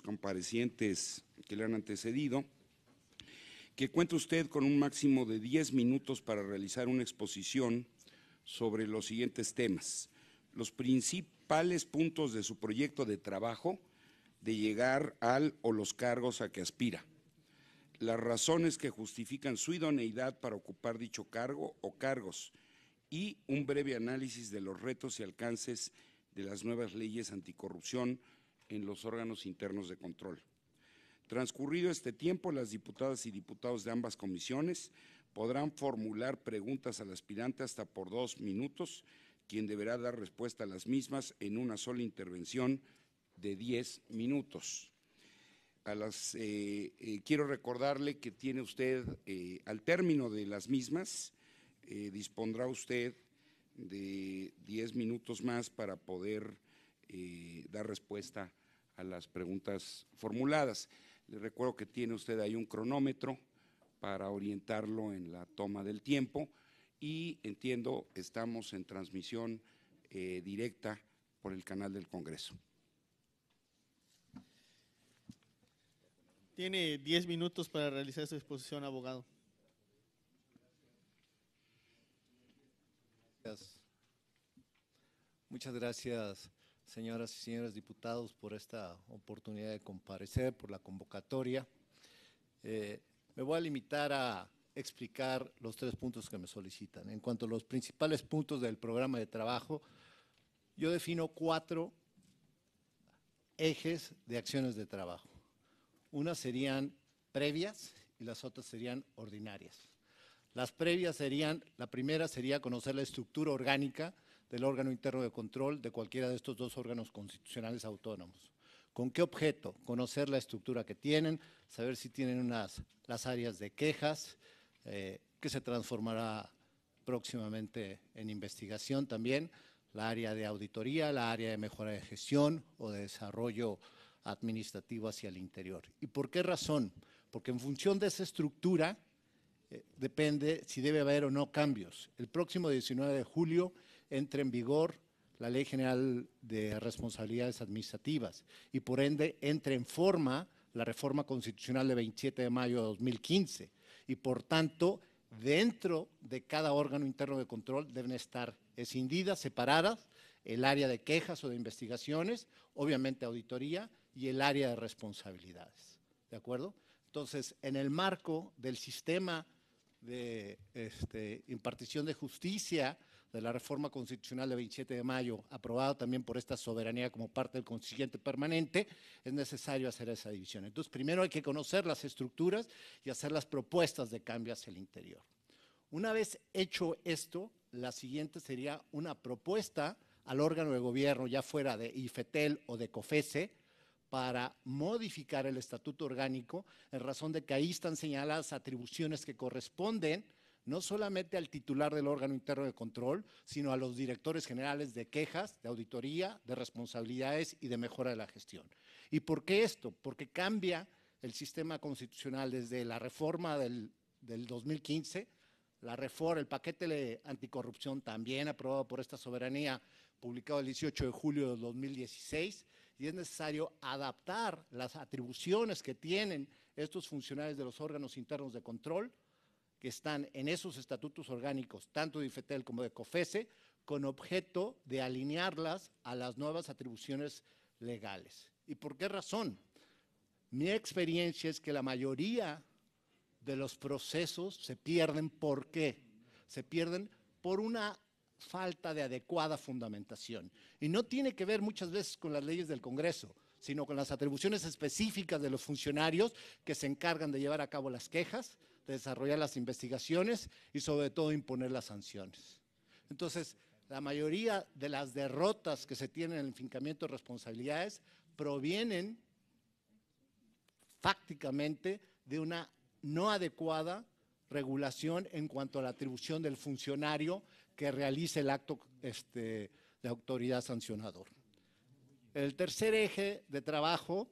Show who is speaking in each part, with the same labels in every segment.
Speaker 1: comparecientes que le han antecedido, que cuenta usted con un máximo de 10 minutos para realizar una exposición sobre los siguientes temas: los principales puntos de su proyecto de trabajo de llegar al o los cargos a que aspira, las razones que justifican su idoneidad para ocupar dicho cargo o cargos, y un breve análisis de los retos y alcances de las nuevas leyes anticorrupción en los órganos internos de control. Transcurrido este tiempo, las diputadas y diputados de ambas comisiones podrán formular preguntas al aspirante hasta por 2 minutos, quien deberá dar respuesta a las mismas en una sola intervención de 10 minutos. Quiero recordarle que tiene usted, al término de las mismas, dispondrá usted de 10 minutos más para poder dar respuesta a las preguntas formuladas. Le recuerdo que tiene usted ahí un cronómetro para orientarlo en la toma del tiempo y entiendo estamos en transmisión directa por el canal del Congreso.
Speaker 2: Tiene 10 minutos para realizar su exposición, abogado.
Speaker 3: Muchas gracias, señoras y señores diputados, por esta oportunidad de comparecer, por la convocatoria. Me voy a limitar a explicar los 3 puntos que me solicitan. En cuanto a los principales puntos del programa de trabajo, yo defino 4 ejes de acciones de trabajo. Unas serían previas y las otras serían ordinarias. Las previas serían, la primera sería conocer la estructura orgánica del órgano interno de control de cualquiera de estos 2 órganos constitucionales autónomos. ¿Con qué objeto? Conocer la estructura que tienen, saber si tienen las áreas de quejas, que se transformará próximamente en investigación también, la área de auditoría, la área de mejora de gestión o de desarrollo administrativo hacia el interior. ¿Y por qué razón? Porque en función de esa estructura depende si debe haber o no cambios. El próximo 19 de julio entra en vigor la Ley General de Responsabilidades Administrativas y por ende entra en forma la reforma constitucional de 27 de mayo de 2015 y por tanto dentro de cada órgano interno de control deben estar escindidas, separadas, el área de quejas o de investigaciones, obviamente auditoría y el área de responsabilidades, ¿de acuerdo? Entonces, en el marco del sistema de impartición de justicia de la reforma constitucional de 27 de mayo, aprobado también por esta soberanía como parte del constituyente permanente, es necesario hacer esa división. Entonces, primero hay que conocer las estructuras y hacer las propuestas de cambio hacia el interior. Una vez hecho esto, la siguiente sería una propuesta al órgano de gobierno, ya fuera de IFETEL o de COFESE, para modificar el estatuto orgánico en razón de que ahí están señaladas atribuciones que corresponden no solamente al titular del órgano interno de control, sino a los directores generales de quejas, de auditoría, de responsabilidades y de mejora de la gestión. ¿Y por qué esto? Porque cambia el sistema constitucional desde la reforma del 2015, la reforma, el paquete anticorrupción también aprobado por esta soberanía, publicado el 18 de julio de 2016, y es necesario adaptar las atribuciones que tienen estos funcionarios de los órganos internos de control, que están en esos estatutos orgánicos, tanto de IFETEL como de COFESE, con objeto de alinearlas a las nuevas atribuciones legales. ¿Y por qué razón? Mi experiencia es que la mayoría de los procesos se pierden. ¿Por qué? Se pierden por una falta de adecuada fundamentación. Y no tiene que ver muchas veces con las leyes del Congreso, sino con las atribuciones específicas de los funcionarios que se encargan de llevar a cabo las quejas, de desarrollar las investigaciones y sobre todo imponer las sanciones. Entonces, la mayoría de las derrotas que se tienen en el fincamiento de responsabilidades provienen fácticamente de una no adecuada regulación en cuanto a la atribución del funcionario que realice el acto de autoridad sancionador. El tercer eje de trabajo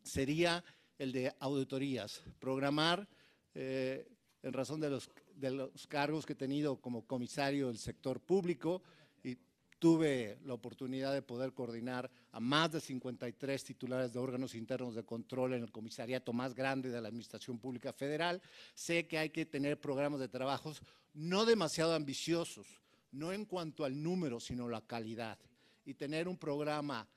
Speaker 3: sería el de auditorías, programar en razón de los cargos que he tenido como comisario del sector público, y tuve la oportunidad de poder coordinar a más de 53 titulares de órganos internos de control en el comisariato más grande de la Administración Pública Federal. Sé que hay que tener programas de trabajos no demasiado ambiciosos, no en cuanto al número, sino la calidad. Y tener un programa,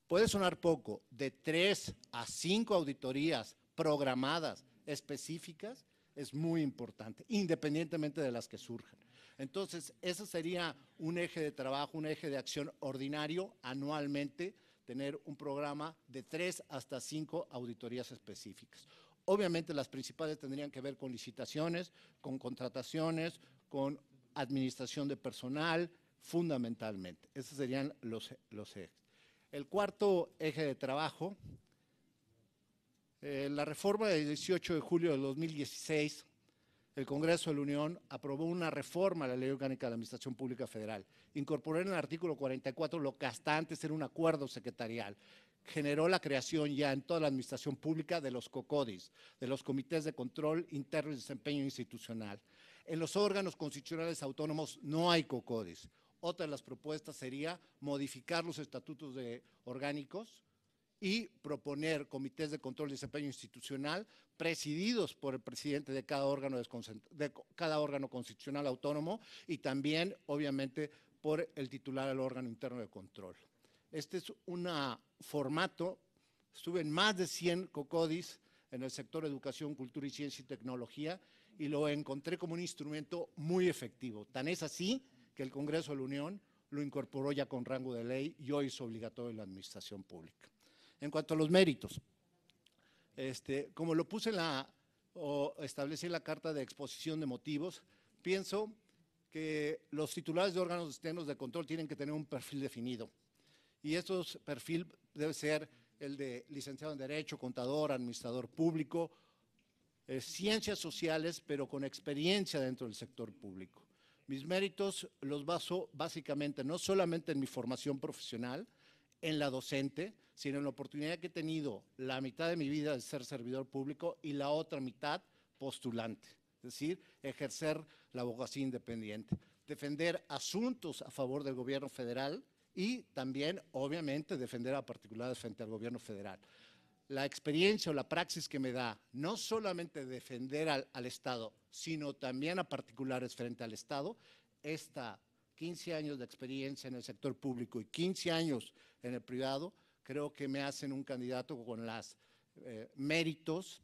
Speaker 3: puede sonar poco, de 3 a 5 auditorías programadas, específicas, es muy importante, independientemente de las que surjan. Entonces, ese sería un eje de trabajo, un eje de acción ordinario anualmente, tener un programa de 3 hasta 5 auditorías específicas. Obviamente, las principales tendrían que ver con licitaciones, con contrataciones, con administración de personal, fundamentalmente. Esos serían los ejes. El cuarto eje de trabajo, la reforma del 18 de julio de 2016, el Congreso de la Unión aprobó una reforma a la Ley Orgánica de la Administración Pública Federal. Incorporó en el artículo 44 lo que hasta antes era un acuerdo secretarial. Generó la creación ya en toda la administración pública de los COCODIs, de los Comités de Control Interno y Desempeño Institucional. En los órganos constitucionales autónomos no hay COCODIs. Otra de las propuestas sería modificar los estatutos orgánicos y proponer comités de control y desempeño institucional presididos por el presidente de cada órgano constitucional autónomo y también, obviamente, por el titular del órgano interno de control. Este es un formato, estuve en más de 100 COCODIs en el sector educación, cultura y ciencia y tecnología y lo encontré como un instrumento muy efectivo. Tan es así que el Congreso de la Unión lo incorporó ya con rango de ley y hoy es obligatorio en la administración pública. En cuanto a los méritos, como lo puse o establecí en la carta de exposición de motivos, pienso que los titulares de órganos externos de control tienen que tener un perfil definido. Y ese perfil debe ser el de licenciado en Derecho, contador, administrador público, ciencias sociales, pero con experiencia dentro del sector público. Mis méritos los baso básicamente no solamente en mi formación profesional, en la docente, sino en la oportunidad que he tenido la mitad de mi vida de ser servidor público y la otra mitad postulante, es decir, ejercer la abogacía independiente, defender asuntos a favor del gobierno federal y también, obviamente, defender a particulares frente al gobierno federal. La experiencia o la praxis que me da, no solamente defender al Estado, sino también a particulares frente al Estado, esta 15 años de experiencia en el sector público y 15 años en el privado, creo que me hacen un candidato con los méritos,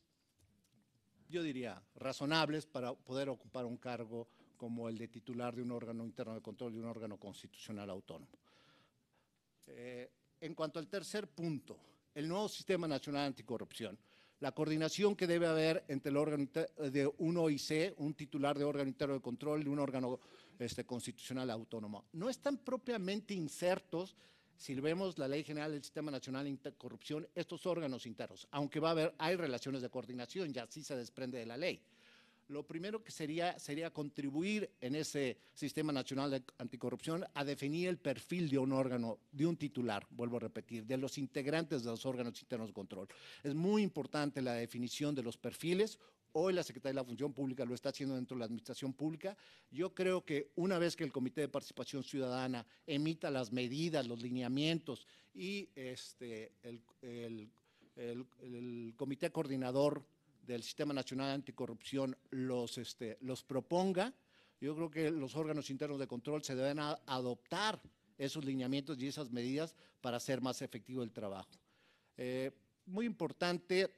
Speaker 3: yo diría, razonables para poder ocupar un cargo como el de titular de un órgano interno de control de un órgano constitucional autónomo. En cuanto al tercer punto, el nuevo Sistema Nacional Anticorrupción, la coordinación que debe haber entre el órgano de un OIC, un titular de órgano interno de control de un órgano constitucional autónomo. No están propiamente insertos, si vemos la Ley General del Sistema Nacional Anticorrupción, estos órganos internos, aunque hay relaciones de coordinación, ya así se desprende de la ley. Lo primero que sería contribuir en ese Sistema Nacional de Anticorrupción a definir el perfil de un órgano, de un titular, vuelvo a repetir, de los integrantes de los órganos internos de control. Es muy importante la definición de los perfiles. Hoy la Secretaría de la Función Pública lo está haciendo dentro de la Administración Pública. Yo creo que una vez que el Comité de Participación Ciudadana emita las medidas, los lineamientos y el Comité Coordinador del Sistema Nacional Anticorrupción los proponga, yo creo que los órganos internos de control se deben adoptar esos lineamientos y esas medidas para hacer más efectivo el trabajo. Muy importante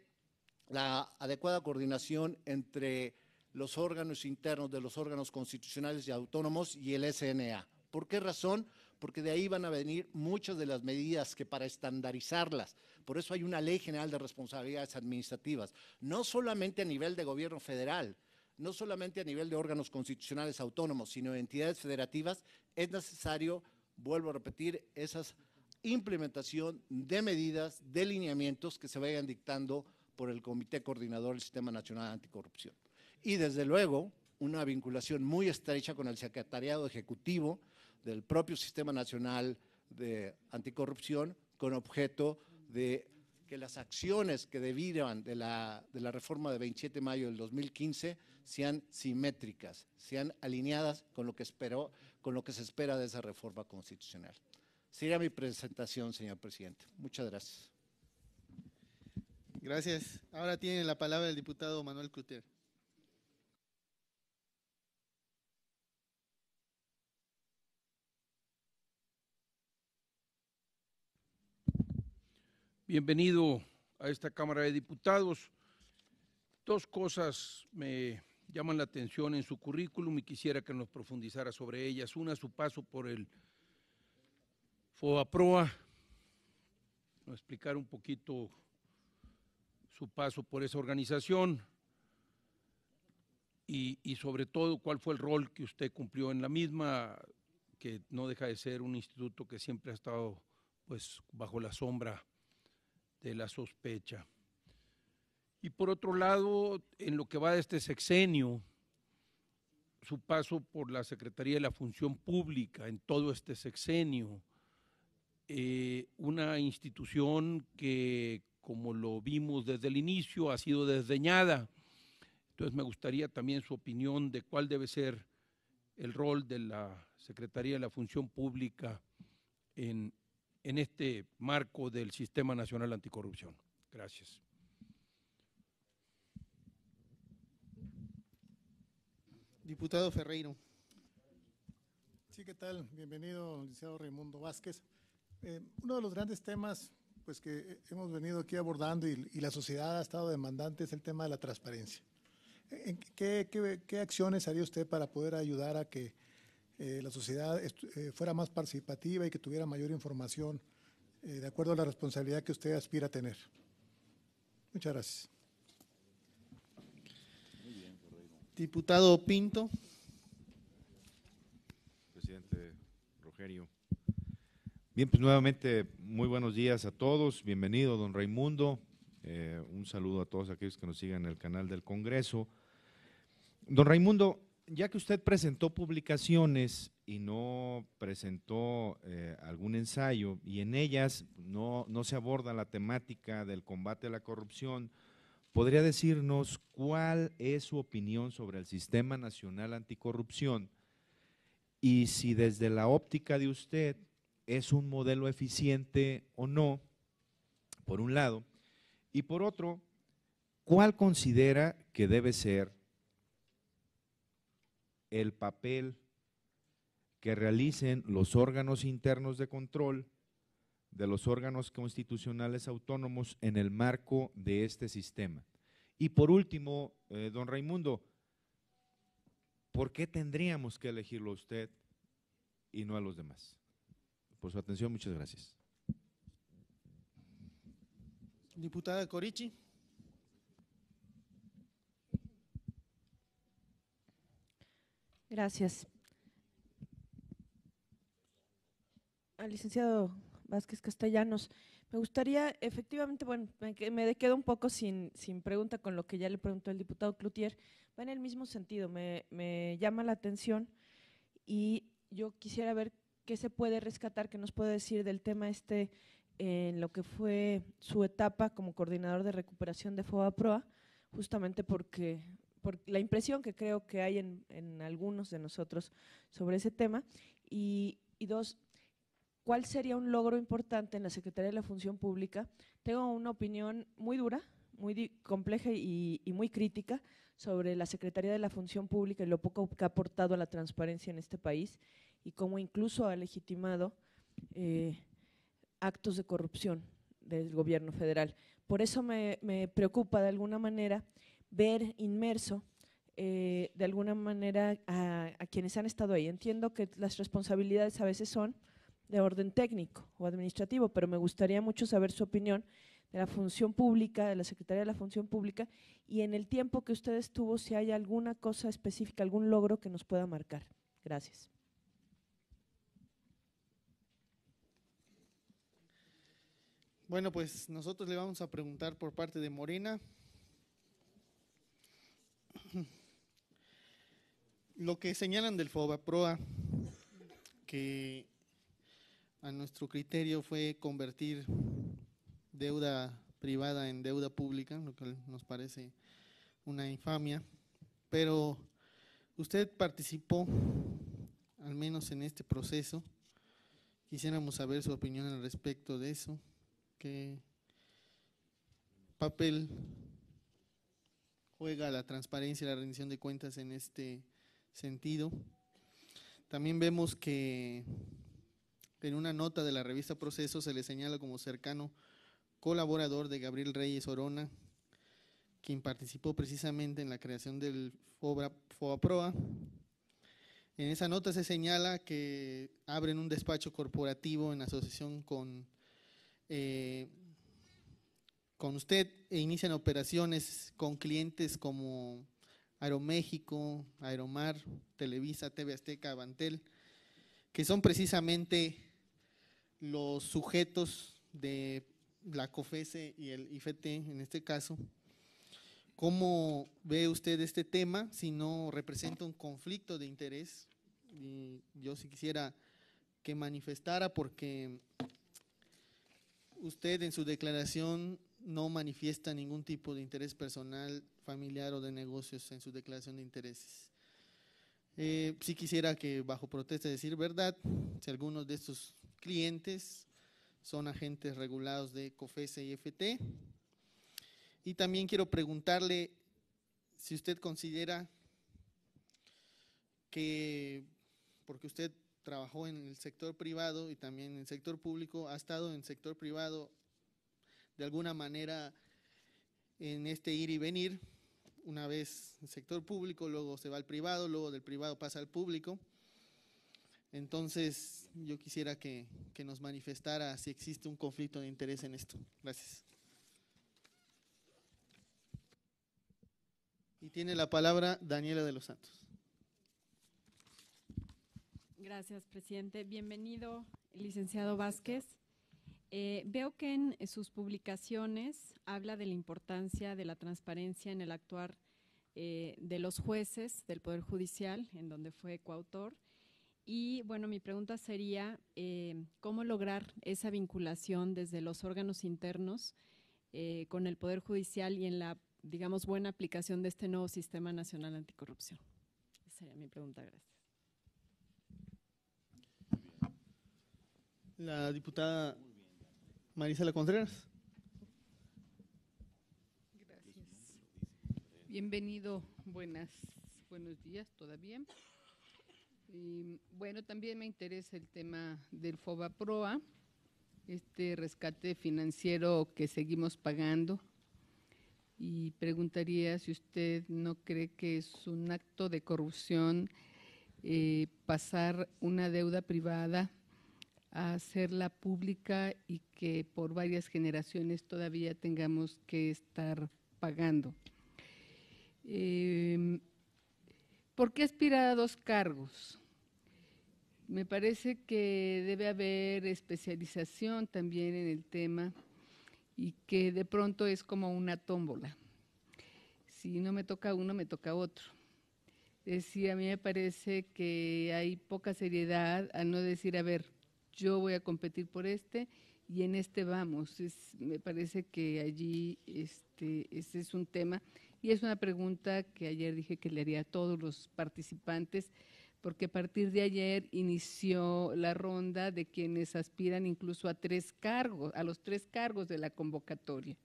Speaker 3: la adecuada coordinación entre los órganos internos de los órganos constitucionales y autónomos y el SNA. ¿Por qué razón? Porque de ahí van a venir muchas de las medidas que para estandarizarlas. Por eso hay una Ley General de Responsabilidades Administrativas, no solamente a nivel de gobierno federal, no solamente a nivel de órganos constitucionales autónomos, sino de entidades federativas, es necesario, vuelvo a repetir, esa implementación de medidas, de lineamientos que se vayan dictando por el Comité Coordinador del Sistema Nacional Anticorrupción. Y desde luego, una vinculación muy estrecha con el Secretariado Ejecutivo del propio Sistema Nacional de Anticorrupción, con objeto de que las acciones que derivan de la reforma de 27 de mayo del 2015 sean simétricas, sean alineadas con lo que se espera de esa reforma constitucional. Sería mi presentación, señor presidente. Muchas gracias.
Speaker 2: Gracias. Ahora tiene la palabra el diputado Manuel Cloutier.
Speaker 4: Bienvenido a esta Cámara de Diputados. Dos cosas me llaman la atención en su currículum y quisiera que nos profundizara sobre ellas. Una, su paso por el FOBAPROA, explicar un poquito su paso por esa organización y sobre todo cuál fue el rol que usted cumplió en la misma, que no deja de ser un instituto que siempre ha estado pues bajo la sombra de la sospecha. Y por otro lado, en lo que va de este sexenio, su paso por la Secretaría de la Función Pública en todo este sexenio, una institución que, como lo vimos desde el inicio, ha sido desdeñada. Entonces me gustaría también su opinión de cuál debe ser el rol de la Secretaría de la Función Pública en este marco del Sistema Nacional Anticorrupción. Gracias.
Speaker 2: Diputado Ferreiro.
Speaker 5: Sí, ¿qué tal? Bienvenido, licenciado Raimundo Vázquez. Uno de los grandes temas pues, que hemos venido aquí abordando y la sociedad ha estado demandante es el tema de la transparencia. ¿Qué acciones haría usted para poder ayudar a que la sociedad fuera más participativa y que tuviera mayor información de acuerdo a la responsabilidad que usted aspira a tener? Muchas gracias.
Speaker 2: Diputado Pinto.
Speaker 6: Presidente Rogerio. Bien, pues nuevamente muy buenos días a todos. Bienvenido, don Raimundo. Un saludo a todos aquellos que nos sigan en el canal del Congreso. Don Raimundo, ya que usted presentó publicaciones y no presentó algún ensayo y en ellas no se aborda la temática del combate a la corrupción, ¿podría decirnos cuál es su opinión sobre el Sistema Nacional Anticorrupción y si desde la óptica de usted es un modelo eficiente o no, por un lado, y por otro, cuál considera que debe ser el papel que realicen los órganos internos de control de los órganos constitucionales autónomos en el marco de este sistema? Y por último, don Raimundo, ¿por qué tendríamos que elegirlo a usted y no a los demás? Por su atención, muchas gracias.
Speaker 2: Diputada Corichi.
Speaker 7: Gracias. Al licenciado Vázquez Castellanos, me gustaría efectivamente, bueno, me quedo un poco sin pregunta con lo que ya le preguntó el diputado Cloutier, va en el mismo sentido, me llama la atención y yo quisiera ver qué se puede rescatar, qué nos puede decir del tema en lo que fue su etapa como coordinador de recuperación de FOBAPROA, justamente por la impresión que creo que hay en algunos de nosotros sobre ese tema, y dos, ¿cuál sería un logro importante en la Secretaría de la Función Pública? Tengo una opinión muy dura, muy compleja y muy crítica sobre la Secretaría de la Función Pública y lo poco que ha aportado a la transparencia en este país y cómo incluso ha legitimado actos de corrupción del gobierno federal. Por eso me preocupa de alguna manera ver inmerso de alguna manera a quienes han estado ahí. Entiendo que las responsabilidades a veces son de orden técnico o administrativo, pero me gustaría mucho saber su opinión de la función pública, de la Secretaría de la Función Pública y en el tiempo que usted estuvo, si hay alguna cosa específica, algún logro que nos pueda marcar. Gracias.
Speaker 2: Bueno, pues nosotros le vamos a preguntar por parte de Morena. Lo que señalan del FOBAPROA, que a nuestro criterio fue convertir deuda privada en deuda pública, lo que nos parece una infamia, pero usted participó, al menos en este proceso. Quisiéramos saber su opinión al respecto de eso. ¿Qué papel juega la transparencia y la rendición de cuentas en este sentido? También vemos que en una nota de la revista Proceso se le señala como cercano colaborador de Gabriel Reyes Orona, quien participó precisamente en la creación del FOBAPROA. En esa nota se señala que abren un despacho corporativo en asociación con usted e inician operaciones con clientes como Aeroméxico, Aeromar, Televisa, TV Azteca, Avantel, que son precisamente los sujetos de la COFESE y el IFT en este caso. ¿Cómo ve usted este tema? Si no representa un conflicto de interés, y yo sí quisiera que manifestara, porque usted en su declaración no manifiesta ningún tipo de interés personal, familiar o de negocios en su declaración de intereses. Sí quisiera que, bajo protesta, decir verdad, si algunos de estos clientes son agentes regulados de COFESE y IFT. Y también quiero preguntarle si usted considera que, porque usted trabajó en el sector privado y también en el sector público, ha estado en el sector privado de alguna manera en este ir y venir, una vez el sector público, luego se va al privado, luego del privado pasa al público. Entonces yo quisiera que nos manifestara si existe un conflicto de interés en esto. Gracias. Y tiene la palabra Daniela de los Santos.
Speaker 8: Gracias, presidente. Bienvenido, licenciado Vázquez. Veo que en sus publicaciones habla de la importancia de la transparencia en el actuar de los jueces del Poder Judicial, en donde fue coautor. Y bueno, mi pregunta sería, ¿cómo lograr esa vinculación desde los órganos internos con el Poder Judicial y en la, digamos, buena aplicación de este nuevo Sistema Nacional Anticorrupción? Esa sería mi pregunta, gracias.
Speaker 2: La diputada Marisela Contreras.
Speaker 9: Gracias. Bienvenido, buenos días todavía. Bueno, también me interesa el tema del FOBAPROA, este rescate financiero que seguimos pagando. Y preguntaría si usted no cree que es un acto de corrupción pasar una deuda privada a hacerla pública y que por varias generaciones todavía tengamos que estar pagando. ¿Por qué aspirar a 2 cargos? Me parece que debe haber especialización también en el tema y que de pronto es como una tómbola. Si no me toca uno, me toca otro. Es decir, a mí me parece que hay poca seriedad al no decir, a ver, yo voy a competir por este y en este vamos. Me parece que allí ese es un tema y es una pregunta que ayer dije que le haría a todos los participantes, porque a partir de ayer inició la ronda de quienes aspiran incluso a 3 cargos, a los 3 cargos de la convocatoria.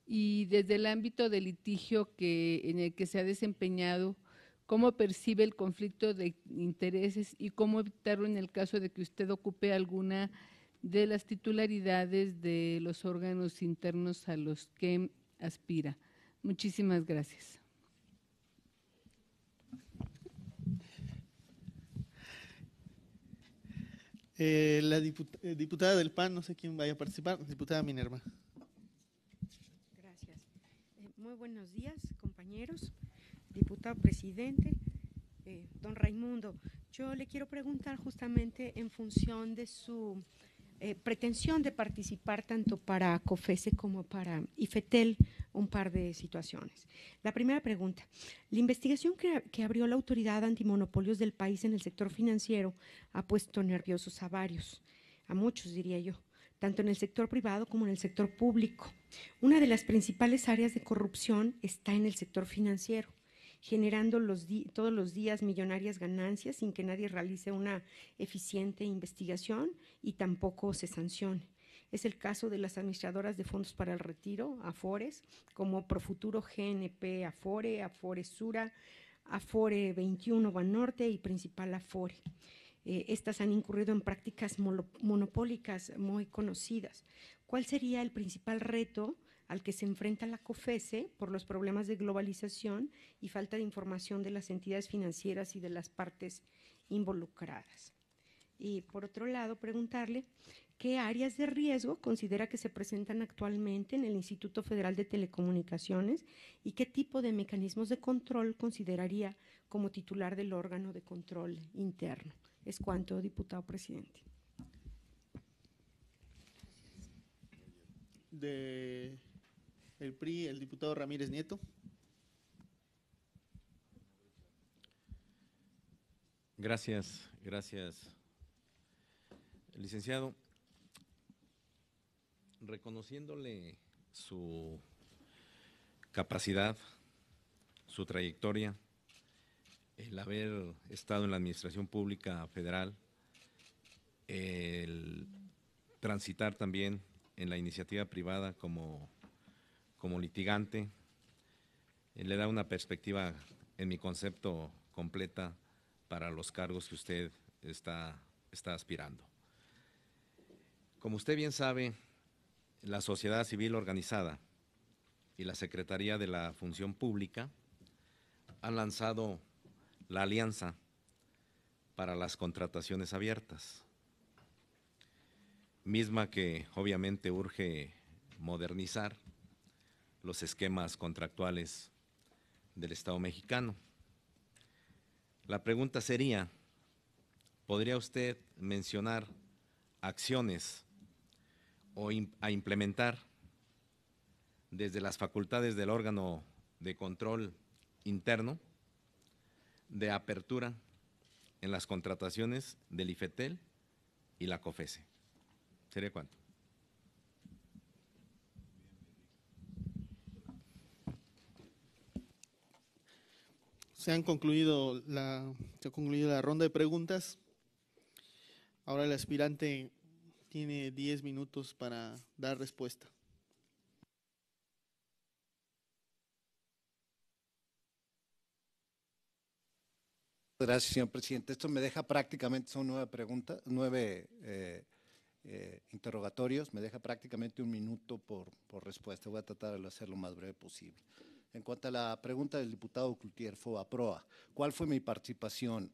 Speaker 9: Y desde el ámbito del litigio en el que se ha desempeñado, ¿cómo percibe el conflicto de intereses y cómo evitarlo en el caso de que usted ocupe alguna de las titularidades de los órganos internos a los que aspira? Muchísimas gracias.
Speaker 2: La diputada del PAN, no sé quién vaya a participar, diputada Minerva.
Speaker 10: Gracias. Muy buenos días, compañeros. Diputado presidente, don Raimundo, yo le quiero preguntar justamente en función de su pretensión de participar tanto para COFESE como para IFETEL, un par de situaciones. La primera pregunta, la investigación que abrió la Autoridad Antimonopolios del país en el sector financiero ha puesto nerviosos a varios, a muchos diría yo, tanto en el sector privado como en el sector público. Una de las principales áreas de corrupción está en el sector financiero, generando todos los días millonarias ganancias sin que nadie realice una eficiente investigación y tampoco se sancione. Es el caso de las administradoras de fondos para el retiro, Afores, como Profuturo GNP Afore, Afore Sura, Afore 21 Banorte y Principal Afore. Estas han incurrido en prácticas monopólicas muy conocidas. ¿Cuál sería el principal reto al que se enfrenta la COFESE por los problemas de globalización y falta de información de las entidades financieras y de las partes involucradas? Y por otro lado, preguntarle qué áreas de riesgo considera que se presentan actualmente en el Instituto Federal de Telecomunicaciones y qué tipo de mecanismos de control consideraría como titular del órgano de control interno. Es cuanto, diputado presidente.
Speaker 2: De el PRI, el diputado Ramírez Nieto.
Speaker 6: Gracias. Licenciado, reconociéndole su capacidad, su trayectoria, el haber estado en la administración pública federal, el transitar también en la iniciativa privada como litigante, le da una perspectiva, en mi concepto, completa para los cargos que usted está aspirando. Como usted bien sabe, la sociedad civil organizada y la Secretaría de la Función Pública han lanzado la Alianza para las Contrataciones Abiertas, misma que obviamente urge modernizar los esquemas contractuales del Estado mexicano. La pregunta sería, ¿podría usted mencionar acciones a implementar desde las facultades del órgano de control interno de apertura en las contrataciones del IFETEL y la COFESE? ¿Sería cuánto?
Speaker 2: Se ha concluido la ronda de preguntas. Ahora el aspirante tiene 10 minutos para dar respuesta.
Speaker 3: Gracias, señor presidente. Esto me deja prácticamente, son 9 preguntas, 9 interrogatorios, me deja prácticamente 1 minuto por respuesta. Voy a tratar de hacerlo lo más breve posible. En cuanto a la pregunta del diputado Cloutier, FOBAPROA, ¿cuál fue mi participación?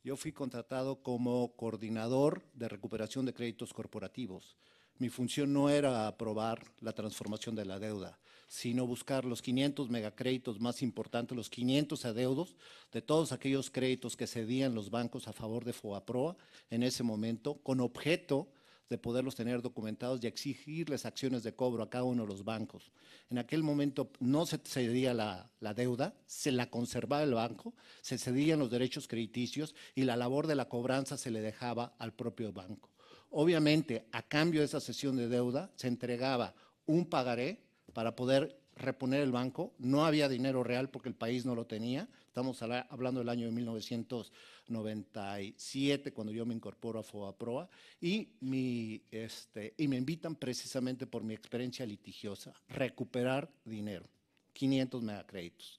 Speaker 3: Yo fui contratado como coordinador de recuperación de créditos corporativos. Mi función no era aprobar la transformación de la deuda, sino buscar los 500 megacréditos más importantes, los 500 adeudos de todos aquellos créditos que cedían los bancos a favor de FOBAPROA en ese momento, con objeto de poderlos tener documentados y exigirles acciones de cobro a cada uno de los bancos. En aquel momento no se cedía la deuda, se la conservaba el banco, se cedían los derechos crediticios y la labor de la cobranza se le dejaba al propio banco. Obviamente, a cambio de esa cesión de deuda, se entregaba un pagaré para poder reponer el banco. No había dinero real porque el país no lo tenía. Estamos hablando del año de 1997, cuando yo me incorporo a FOBAPROA, y me invitan precisamente por mi experiencia litigiosa, recuperar dinero, 500 megacréditos.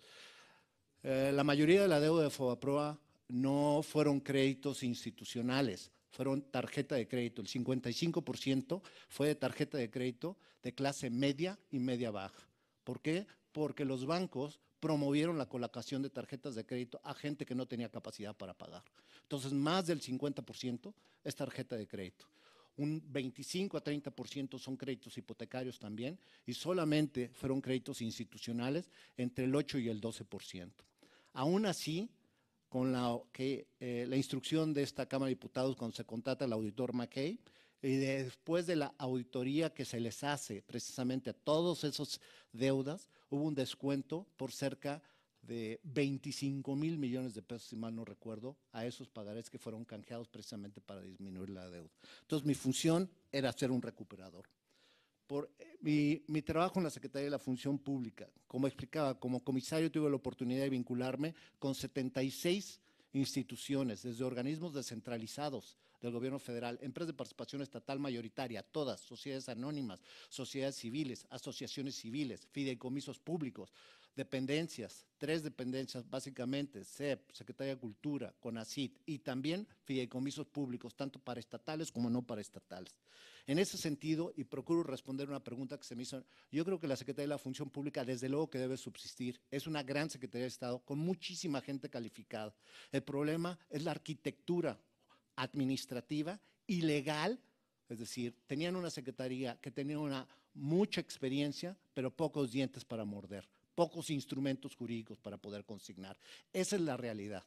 Speaker 3: La mayoría de la deuda de FOBAPROA no fueron créditos institucionales, fueron tarjeta de crédito. El 55% fue de tarjeta de crédito de clase media y media baja. ¿Por qué? Porque los bancos promovieron la colocación de tarjetas de crédito a gente que no tenía capacidad para pagar. Entonces, más del 50% es tarjeta de crédito. Un 25 a 30% son créditos hipotecarios también, y solamente fueron créditos institucionales entre el 8 y el 12%. Aún así, con la instrucción de esta Cámara de Diputados, cuando se contrata el auditor McKay, y después de la auditoría que se les hace precisamente a todos esos deudas, hubo un descuento por cerca de 25,000 millones de pesos, si mal no recuerdo, a esos pagarés que fueron canjeados precisamente para disminuir la deuda. Entonces, mi función era ser un recuperador. Por mi trabajo en la Secretaría de la Función Pública, como explicaba, como comisario tuve la oportunidad de vincularme con 76 instituciones, desde organismos descentralizados del gobierno federal, empresas de participación estatal mayoritaria, todas, sociedades anónimas, sociedades civiles, asociaciones civiles, fideicomisos públicos, dependencias, 3 dependencias básicamente, CEP, Secretaría de Cultura, CONACYT, y también fideicomisos públicos, tanto para estatales como no para estatales. En ese sentido, y procuro responder una pregunta que se me hizo, yo creo que la Secretaría de la Función Pública desde luego que debe subsistir, es una gran Secretaría de Estado con muchísima gente calificada. El problema es la arquitectura administrativa y legal, es decir, tenían una secretaría que tenía mucha experiencia, pero pocos dientes para morder, pocos instrumentos jurídicos para poder consignar. Esa es la realidad.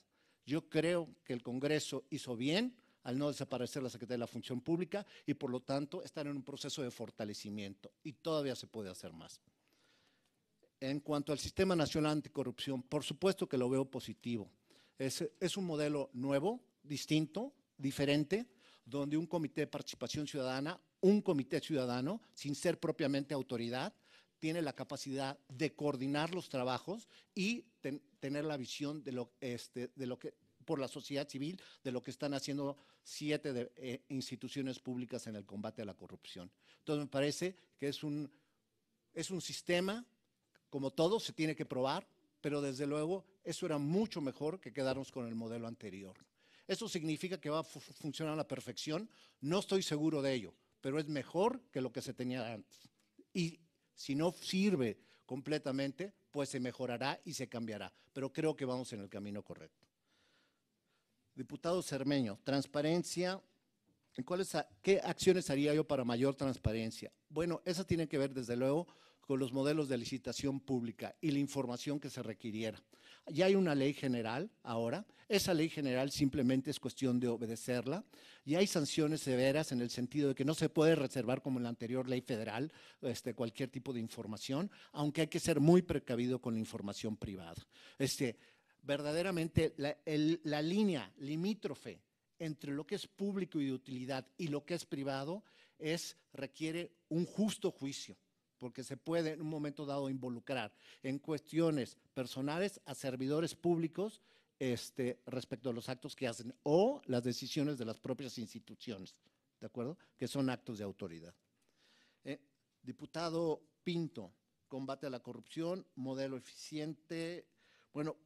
Speaker 3: Yo creo que el Congreso hizo bien al no desaparecer la Secretaría de la Función Pública y por lo tanto están en un proceso de fortalecimiento y todavía se puede hacer más. En cuanto al Sistema Nacional Anticorrupción, por supuesto que lo veo positivo. Es un modelo nuevo, distinto, diferente, donde un comité de participación ciudadana, un comité ciudadano, sin ser propiamente autoridad, tiene la capacidad de coordinar los trabajos y tener la visión de lo que por la sociedad civil, de lo que están haciendo 7 instituciones públicas en el combate a la corrupción. Entonces me parece que es un sistema, como todo, se tiene que probar, pero desde luego eso era mucho mejor que quedarnos con el modelo anterior. ¿Eso significa que va a funcionar a la perfección? No estoy seguro de ello, pero es mejor que lo que se tenía antes. Y si no sirve completamente, pues se mejorará y se cambiará, pero creo que vamos en el camino correcto. Diputado Cermeño, transparencia, ¿qué acciones haría yo para mayor transparencia? Bueno, eso tiene que ver desde luego con los modelos de licitación pública y la información que se requiriera. Ya hay una ley general ahora, esa ley general simplemente es cuestión de obedecerla y hay sanciones severas en el sentido de que no se puede reservar como en la anterior ley federal cualquier tipo de información, aunque hay que ser muy precavido con la información privada. Verdaderamente la línea limítrofe entre lo que es público y de utilidad y lo que es privado requiere un justo juicio, porque se puede en un momento dado involucrar en cuestiones personales a servidores públicos respecto a los actos que hacen o las decisiones de las propias instituciones, ¿de acuerdo? Que son actos de autoridad. Diputado Pinto, combate a la corrupción, modelo eficiente. Bueno,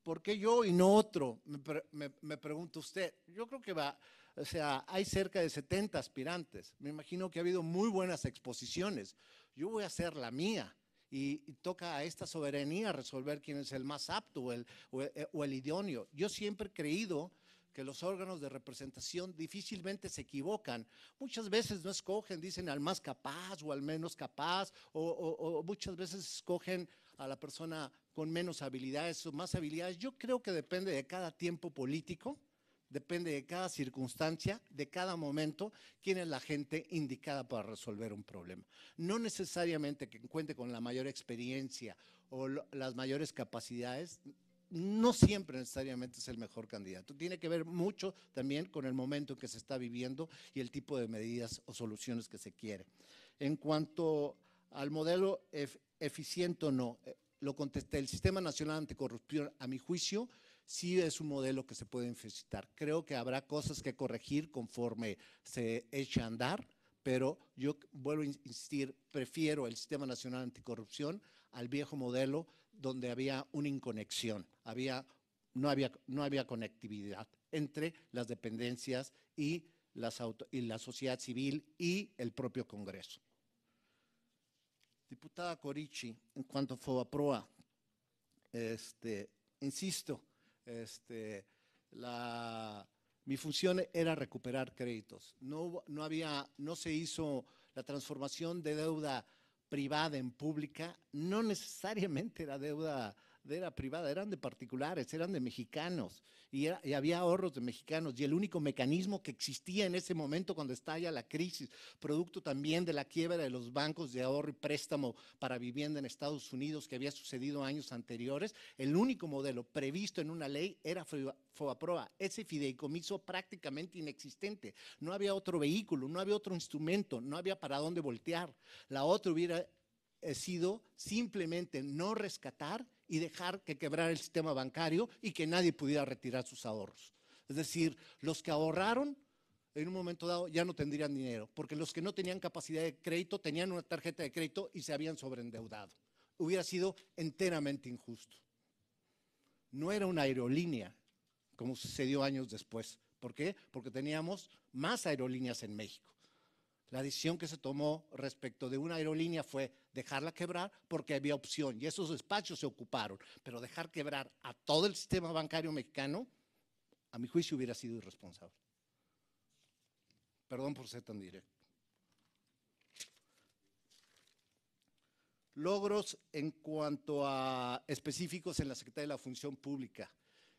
Speaker 3: ¿por qué yo y no otro? Me pregunta usted. Yo creo que hay cerca de 70 aspirantes. Me imagino que ha habido muy buenas exposiciones. Yo voy a hacer la mía y toca a esta soberanía resolver quién es el más apto o el idóneo. Yo siempre he creído que los órganos de representación difícilmente se equivocan. Muchas veces no escogen, dicen al más capaz o al menos capaz, o muchas veces escogen a la persona con menos habilidades o más habilidades. Yo creo que depende de cada tiempo político, depende de cada circunstancia, de cada momento, quién es la gente indicada para resolver un problema. No necesariamente que cuente con la mayor experiencia o las mayores capacidades, no siempre necesariamente es el mejor candidato. Tiene que ver mucho también con el momento en que se está viviendo y el tipo de medidas o soluciones que se quiere. En cuanto al modelo eficiente o no, lo contesté, el Sistema Nacional Anticorrupción, a mi juicio, sí es un modelo que se puede felicitar. Creo que habrá cosas que corregir conforme se eche a andar, pero yo vuelvo a insistir, prefiero el Sistema Nacional Anticorrupción al viejo modelo donde había una inconexión, no había conectividad entre las dependencias y la sociedad civil y el propio Congreso. Diputada Corici, en cuanto a FOBAPROA, insisto, mi función era recuperar créditos. No se hizo la transformación de deuda privada en pública, no necesariamente era deuda era privada, eran de particulares, eran de mexicanos, y había ahorros de mexicanos, y el único mecanismo que existía en ese momento cuando estalla la crisis, producto también de la quiebra de los bancos de ahorro y préstamo para vivienda en Estados Unidos que había sucedido años anteriores, el único modelo previsto en una ley era FOBAPROA, ese fideicomiso prácticamente inexistente, no había otro vehículo, no había otro instrumento, no había para dónde voltear. La otra hubiera sido simplemente no rescatar y dejar que quebrara el sistema bancario y que nadie pudiera retirar sus ahorros. Es decir, los que ahorraron en un momento dado ya no tendrían dinero, porque los que no tenían capacidad de crédito tenían una tarjeta de crédito y se habían sobreendeudado. Hubiera sido enteramente injusto. No era una aerolínea, como sucedió años después. ¿Por qué? Porque teníamos más aerolíneas en México. La decisión que se tomó respecto de una aerolínea fue dejarla quebrar porque había opción y esos espacios se ocuparon, pero dejar quebrar a todo el sistema bancario mexicano, a mi juicio hubiera sido irresponsable. Perdón por ser tan directo. Logros en cuanto a específicos en la Secretaría de la Función Pública.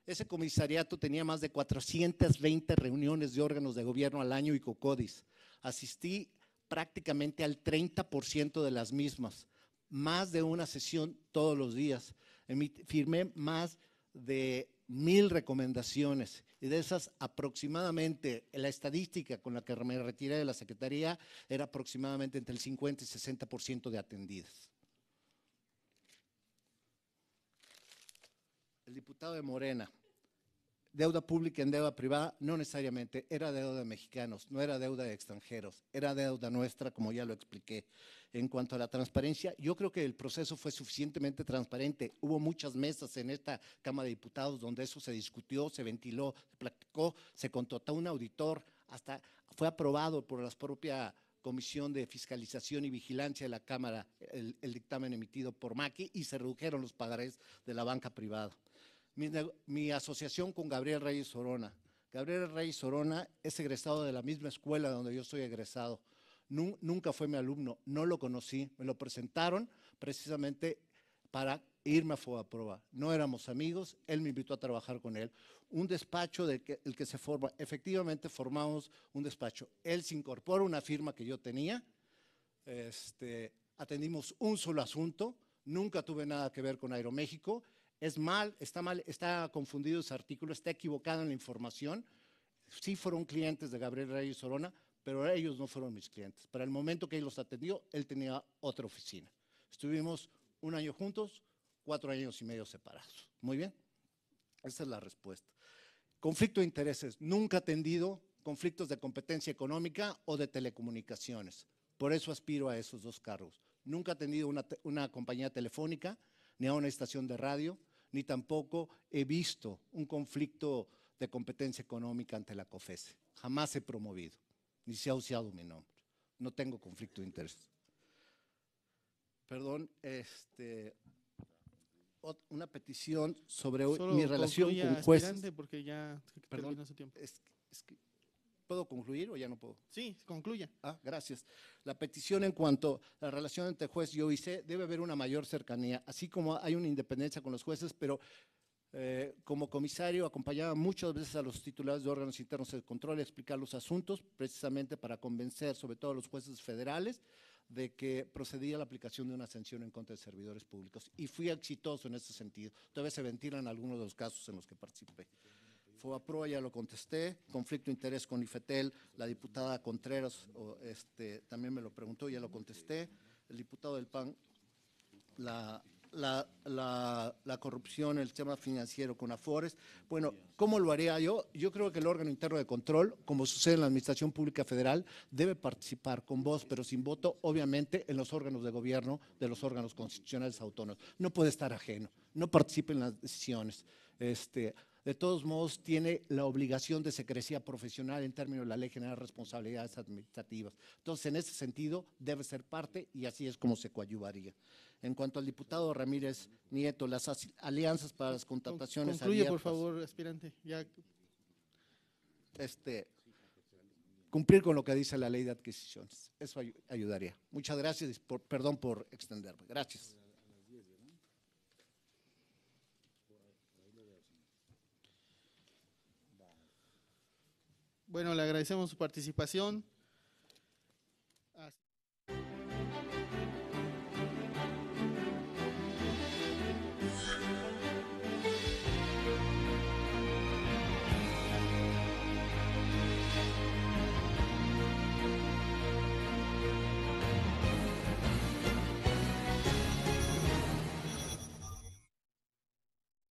Speaker 3: Ese comisariato tenía más de 420 reuniones de órganos de gobierno al año y COCODIS. Asistí prácticamente al 30% de las mismas, más de una sesión todos los días. Firmé más de 1000 recomendaciones y de esas aproximadamente, la estadística con la que me retiré de la Secretaría era aproximadamente entre el 50 y 60% de atendidas. El diputado de Morena. Deuda pública en deuda privada, no necesariamente, era deuda de mexicanos, no era deuda de extranjeros, era deuda nuestra, como ya lo expliqué. En cuanto a la transparencia, yo creo que el proceso fue suficientemente transparente. Hubo muchas mesas en esta Cámara de Diputados donde eso se discutió, se ventiló, se platicó, se contrató un auditor, hasta fue aprobado por la propia Comisión de Fiscalización y Vigilancia de la Cámara, el dictamen emitido por Maqui, y se redujeron los pagarés de la banca privada. Mi asociación con Gabriel Reyes Orona. Gabriel Reyes Orona es egresado de la misma escuela donde yo soy egresado. Nunca fue mi alumno, no lo conocí, me lo presentaron precisamente para irme a FOBAPROA. No éramos amigos, él me invitó a trabajar con él. Un despacho el que se forma, efectivamente formamos un despacho. Él se incorpora a una firma que yo tenía, atendimos un solo asunto, nunca tuve nada que ver con Aeroméxico. Está confundido ese artículo, está equivocado en la información. Sí fueron clientes de Gabriel Reyes Orona, pero ellos no fueron mis clientes. Para el momento que él los atendió, él tenía otra oficina. Estuvimos un año juntos, 4 años y medio separados. Muy bien, esa es la respuesta. Conflicto de intereses, nunca atendido conflictos de competencia económica o de telecomunicaciones. Por eso aspiro a esos 2 cargos. Nunca he atendido una compañía telefónica, ni a una estación de radio, ni tampoco he visto un conflicto de competencia económica ante la COFESE. Jamás he promovido, ni se ha usado mi nombre. No tengo conflicto de interés. Perdón, una petición sobre mi relación con jueces.
Speaker 2: Porque ya terminó su tiempo.
Speaker 3: ¿Puedo concluir o ya no puedo?
Speaker 2: Sí, concluya.
Speaker 3: Gracias. La petición en cuanto a la relación entre juez y OIC, debe haber una mayor cercanía, así como hay una independencia con los jueces, pero como comisario acompañaba muchas veces a los titulares de órganos internos de control a explicar los asuntos, precisamente para convencer sobre todo a los jueces federales de que procedía a la aplicación de una sanción en contra de servidores públicos. Y fui exitoso en ese sentido. Todavía se ventilan algunos de los casos en los que participé. FOBAPROA ya lo contesté, conflicto de interés con IFETEL, la diputada Contreras también me lo preguntó, ya lo contesté, el diputado del PAN, la corrupción, el tema financiero con Afores. Bueno, ¿cómo lo haría yo? Yo creo que el órgano interno de control, como sucede en la Administración Pública Federal, debe participar con voz, pero sin voto, obviamente, en los órganos de gobierno de los órganos constitucionales autónomos. No puede estar ajeno, no participe en las decisiones. De todos modos, tiene la obligación de secrecía profesional en términos de la Ley General de Responsabilidades Administrativas. Entonces, en ese sentido, debe ser parte y así es como se coadyuvaría. En cuanto al diputado Ramírez Nieto, las alianzas para las contrataciones
Speaker 2: Concluye,
Speaker 3: abiertas.
Speaker 2: por favor, aspirante. Ya.
Speaker 3: Cumplir con lo que dice la Ley de Adquisiciones. Eso ayudaría. Muchas gracias y perdón por extenderme. Gracias.
Speaker 2: Bueno, le agradecemos su participación.